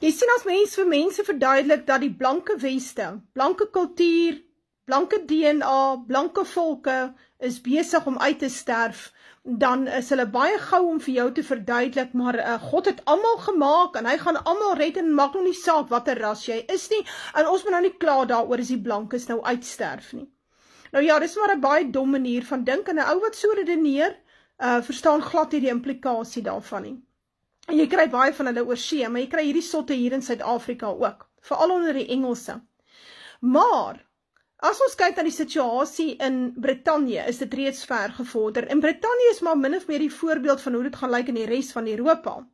Jy sien as mens vir mense verduidelik dat die blanke weste, blanke kultuur, blanke DNA, blanke volke is besig om uit te sterf, dan is hulle baie gou om vir jou te verduidelik, maar God het almal gemaak, en hy gaan almal red, en maak nou nie saak wat ras jy is nie, en ons moet nou nie kla daaroor as die blankes nou uitsterf nie. Nou ja, dis maar 'n baie dom manier van dink, en 'n ou wat so redeneer, verstaan glad nie die implikasie daarvan nie. En jy kry baie van hulle oor see, maar jy kry hierdie sotte hier in Suid-Afrika ook, veral onder die Engelse. Maar, as ons kyk na die situasie in Brittanje, is dit reeds ver gevorder. En Brittanje is maar min of meer die voorbeeld van hoe dit gaan lyk in die res van Europa.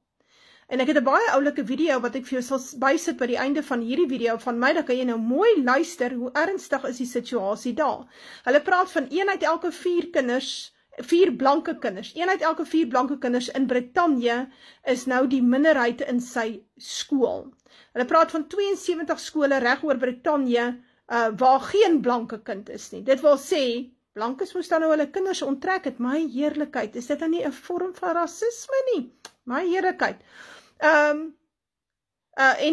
En ek het 'n baie oulike video wat ek vir jou sal bysit by die einde van hierdie video van my, dan kan jy nou mooi luister hoe ernstig is die situasie daar. Hulle praat van 1 uit elke 4 kinders, 4 blanke kinders, 1 uit elke 4 blanke kinders in Brittanje is nou die minderheid in sy skool. Hulle praat van 72 skole reg oor Brittanje, waar geen blanke kind is nie. Dit wil sê, blankes moes dan nou hulle kinders onttrek het, my heerlikheid, is dit dan nie 'n vorm van rasisme nie? My heerlikheid. En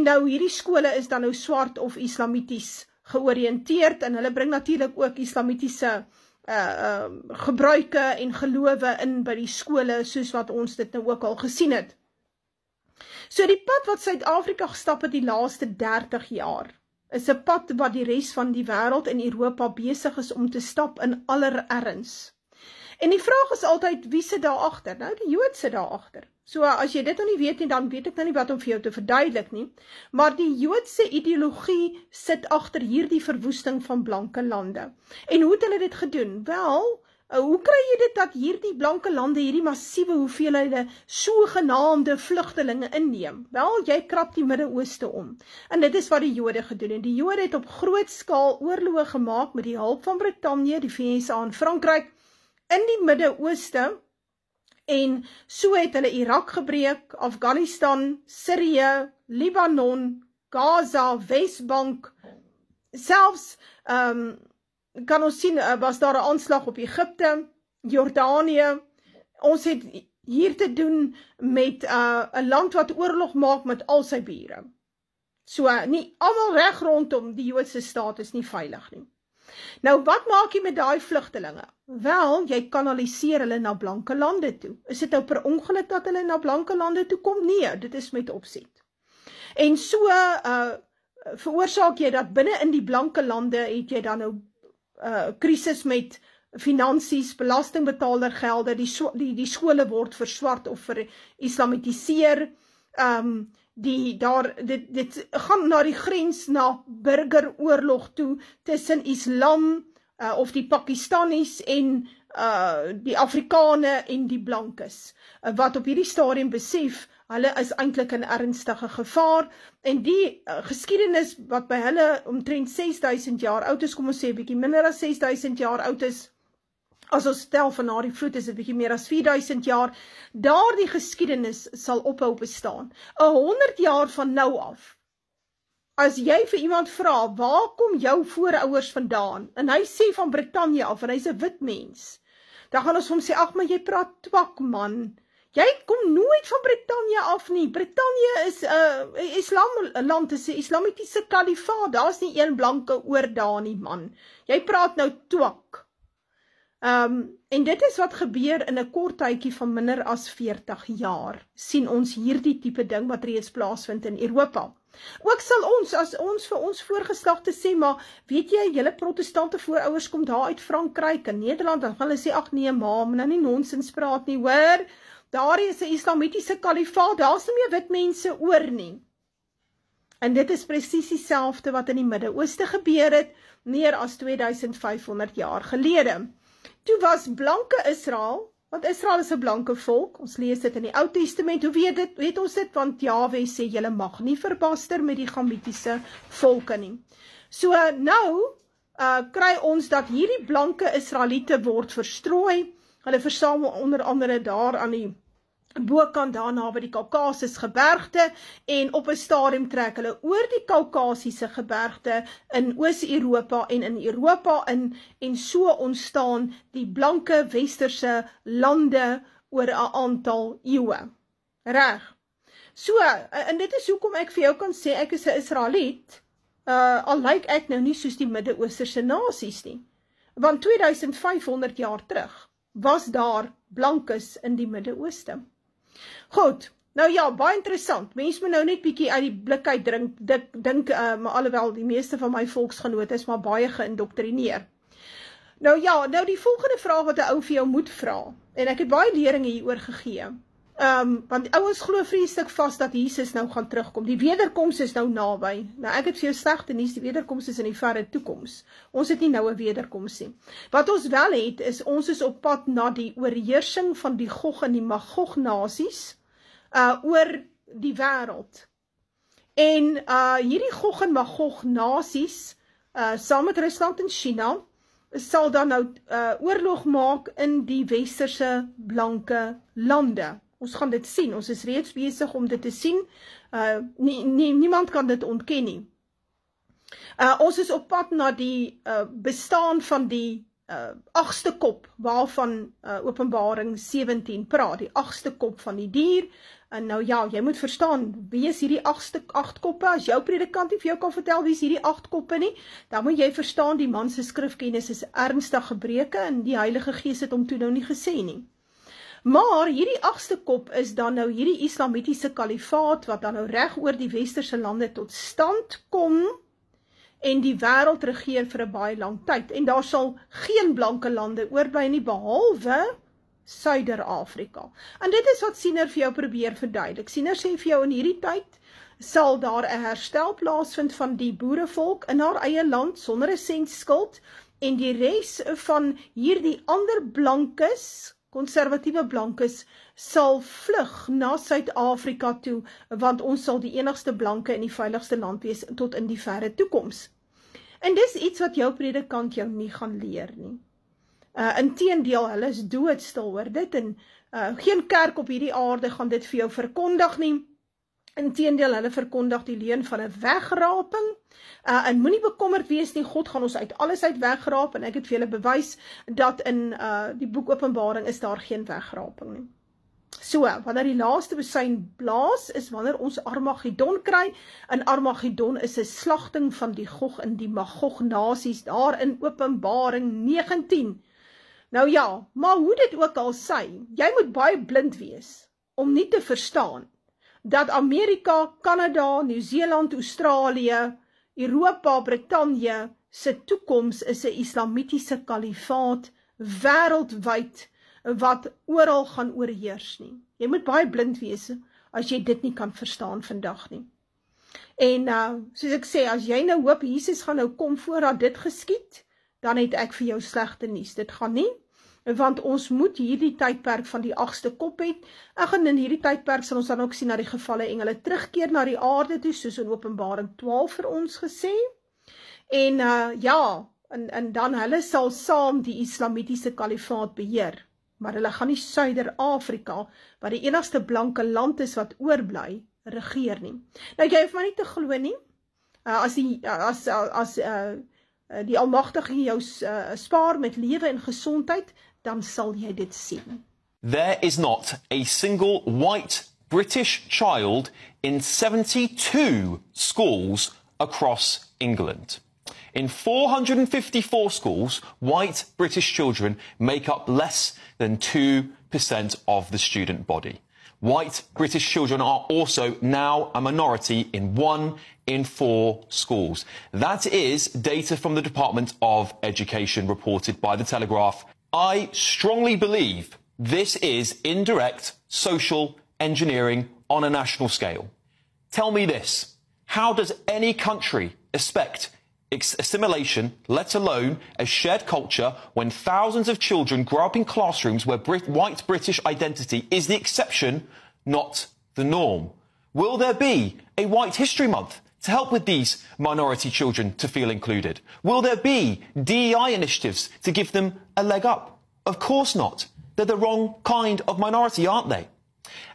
nou hierdie skole is dan nou swart of islamities georiënteerd, en hulle bring natuurlik ook islamitiese gebruike en gelowe in by die skole, soos wat ons dit nou ook al gesien het. So die pad wat Suid-Afrika gestap het die laaste 30 jaar, is 'n pad wat die res van die wêreld in Europa besig is om te stap in aller erns. En die vraag is altyd, wie sit daar agter? Nou, die Jood sit daar agter. So, as jy dit nou nie weet nie, dan weet ek nou nie wat om vir jou te verduidelik nie. Maar die Joodse ideologie sit agter hierdie verwoesting van blanke lande. En hoe het hulle dit gedoen? Wel, hoe kry jy dit dat hierdie blanke lande hierdie massiewe hoeveelhede sogenaamde vlugtelinge inneem? Wel, jy krap die Midde-Ooste om. En dit is wat die Jode gedoen het. Die Jode het op groot skaal oorloë gemaak met die hulp van Brittanje, die VSA en Frankryk in die Midde-Ooste, en so het hulle Irak gebreek, Afghanistan, Sirië, Libanon, Gaza, Wesbank, selfs kan ons sien, was daar 'n aanslag op Egipte, Jordanië. Ons het hier te doen met 'n land wat oorlog maak met al sy bure. So, nie almal reg rondom die Joodse staat is nie veilig nie. Nou, wat maak jy met daai vlugtelinge? Wel, jy kanaliseer hulle na blanke lande toe. Is dit nou per ongeluk dat hulle na blanke lande toe kom? Nee, dit is met opset. En so veroorsaak jy dat binne in die blanke lande het jy dan nou krisis met finansies, belastingbetalergelde, die skole word verswart of verislamitiseer, dit gaan na die grens na burgeroorlog toe tussen Islam of die Pakistanis en die Afrikane en die blankes, wat op hierdie stadium besef, hulle is eintlik in ernstige gevaar, en die geskiedenis wat by hulle omtrent 6000 jaar oud is, kom ons sê, bietjie minder as 6000 jaar oud is, as ons stel van na die vloed is dit bietjie meer as 4000 jaar, daardie geskiedenis sal ophou bestaan. 100 jaar van nou af, as jy vir iemand vra, waar kom jou voorouers vandaan, en hy sê van Brittanje af, en hy's 'n wit mens, dan gaan ons hom sê, ag, maar jy praat twak, man. Jy kom nooit van Brittanje af nie. Brittanje is 'n islamland, is 'n islamitiese kalifaat. Daar's nie een blanke oor daar nie, man. Jy praat nou twak. En dit is wat gebeur in 'n kort tydjie van minder as 40 jaar. Sien ons hierdie tipe ding wat reeds plaasvind in Europa. Ook sal ons, as ons vir ons voorgeslagte sê, maar weet jy, julle protestante voorouers kom daar uit Frankryk en Nederland, dan gaan hulle sê, ag nee, ma, moet nou nie nonsens praat nie, hoor. Daar is 'n islamitiese kalifaat, daar's nie meer wit mense oor nie. En dit is presies dieselfde wat in die Midde-Ooste gebeur het, meer as 2500 jaar gelede. Toe was blanke Israel, want Israel is 'n blanke volk, ons lees dit in die Ou Testament, hoe weet ons dit? Want Jahwe sê, julle mag nie verbaster met die Gamitiese volke nie. So nou kry ons dat hierdie blanke Israeliete word verstrooi, hulle versamel onder andere daar aan die bokant daarna by die Kaukasus gebergte, en op 'n stadium trek hulle oor die Kaukasiese gebergte in Oos-Europa en in Europa in, en so ontstaan die blanke westerse lande oor 'n aantal eeue. Reg. So, en dit is hoekom ek vir jou kan sê, ek is 'n Israeliet, al lyk ek nou nie soos die Midde-Oosterse nasies nie. Want 2500 jaar terug was daar blankes in die Midde-Ooste. Goed, nou ja, baie interessant. Mense moet nou net bietjie uit die blik uit dink, maar alhoewel die meeste van my volksgenote is maar baie geïndoktrineer. Nou ja, nou die volgende vraag wat 'n ou vir jou moet vra, en ek het baie lering hieroor gegee, want ouens glo vreeslik vas dat Jesus nou gaan terugkom. Die wederkoms is nou naby. Nou ek het vir jou slegte nuus, die wederkoms is in die verre toekoms. Ons het nie nou 'n wederkoms nie. Wat ons wel het, is ons is op pad na die oorheersing van die Gog en die Magog nasies oor die wêreld. En hierdie Gog en Magog nasies, saam met Rusland en China, sal dan nou oorlog maak in die westerse blanke lande. Ons gaan dit sien, ons is reeds besig om dit te sien, niemand kan dit ontken nie. Ons is op pad na die bestaan van die 8ste kop, waarvan Openbaring 17 praat, die 8ste kop van die dier. En nou ja, jy moet verstaan, wie is hierdie 8 koppe? As jou predikant nie vir jou kan vertel wie is hierdie 8 koppe nie, dan moet jy verstaan, die man se skrifkennis is ernstig gebreke en die Heilige Gees het hom toe nou nie gesê nie. Maar hierdie 8ste kop is dan nou hierdie islamitiese kalifaat wat dan nou reg oor die westerse lande tot stand kom en die wêreld regeer vir 'n baie lang tyd. En daar sal geen blanke lande oorbly nie behalwe Suider-Afrika. En dit is wat Siener vir jou probeer verduidelik. Siener sê vir jou in hierdie tyd sal daar 'n herstel plaasvind van die boerevolk in haar eie land sonder 'n sent skuld en die res van hierdie ander blankes, konservatiewe blankes, sal vlug na Suid-Afrika toe, want ons sal die enigste blanke in die veiligste land wees tot in die verre toekoms. En dis iets wat jou predikant jou nie gaan leer nie. Inteendeel, hulle is doodstil oor dit en geen kerk op hierdie aarde gaan dit vir jou verkondig nie. Inteendeel, hulle verkondig die leuen van 'n wegraping. En moenie bekommerd wees nie, God gaan ons uit alles uit wegraap en ek het vir julle bewys dat in die boek Openbaring is daar geen wegraping nie. So, wanneer die laaste besuin blaas, is wanneer ons Armageddon kry, en Armageddon is 'n slagting van die Gog en die Magog nasies, daar in Openbaring 19. Nou ja, maar hoe dit ook al sy, jy moet baie blind wees, om nie te verstaan, dat Amerika, Kanada, Nieu-Seeland, Australië, Europa, Brittanje, se toekoms is 'n islamitiese kalifaat, wêreldwyd, wat oral gaan oorheers nie. Jy moet baie blind wees, as jy dit nie kan verstaan vandag nie. En soos ek sê, as jy nou hoop, Jesus gaan nou kom voordat dit geskied, dan het ek vir jou slegte nuus. Dit gaan nie, want ons moet hierdie tydperk van die 8ste kop het. En in hierdie tydperk sal ons dan ook sien dat die gevalle engele terugkeer na die aarde toe, soos in Openbaring 12 vir ons gesê. En ja, en dan hulle sal saam die islamitiese kalifaat beheer. Maar hulle gaan nie Suider-Afrika, wat die enigste blanke land is wat oorbly, regeer nie. Nou jy hoef maar nie te glo nie, as die Almagtige jou spaar met lewe en gesondheid, dan sal jy dit sien. There is not a single white British child in 72 schools across England. In 454 schools, white British children make up less than 2% of the student body. White British children are also now a minority in 1 in 4 schools. That is data from the Department of Education reported by The Telegraph. I strongly believe this is indirect social engineering on a national scale. Tell me this, how does any country expect assimilation, let alone a shared culture, when thousands of children grow up in classrooms where white British identity is the exception, not the norm? Will there be a White History Month to help with these minority children to feel included? Will there be DEI initiatives to give them a leg up? Of course not. They're the wrong kind of minority, aren't they?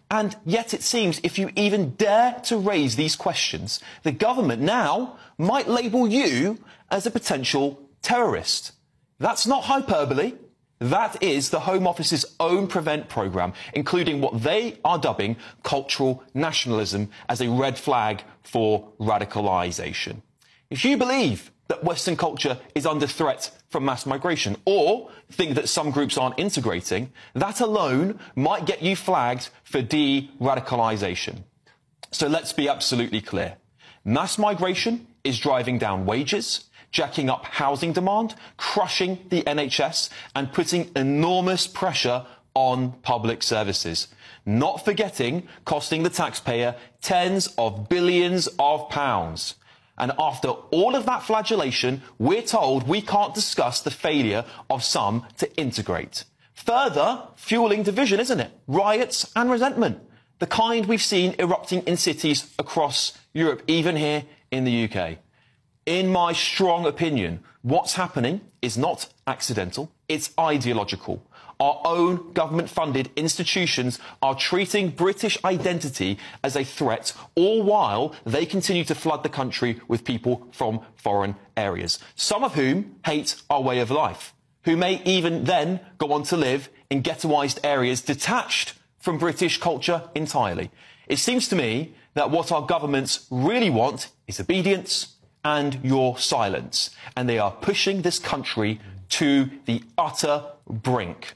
And yet it seems if you even dare to raise these questions, the government now might label you as a potential terrorist. That's not hyperbole. That is the Home Office's own Prevent programme, including what they are dubbing cultural nationalism as a red flag for radicalisation. If you believe that Western culture is under threat from mass migration, or think that some groups aren't integrating, that alone might get you flagged for de-radicalisation. So let's be absolutely clear. Mass migration is driving down wages, jacking up housing demand, crushing the NHS, and putting enormous pressure on public services. Not forgetting costing the taxpayer tens of billions of pounds. And after all of that flagellation, we're told we can't discuss the failure of some to integrate. Further fueling division, isn't it? Riots and resentment. The kind we've seen erupting in cities across Europe, even here in the UK. In my strong opinion, what's happening is not accidental, it's ideological. Our own government-funded institutions are treating British identity as a threat, all while they continue to flood the country with people from foreign areas, some of whom hate our way of life, who may even then go on to live in ghettoised areas detached from British culture entirely. It seems to me that what our governments really want is obedience and your silence, and they are pushing this country to the utter brink.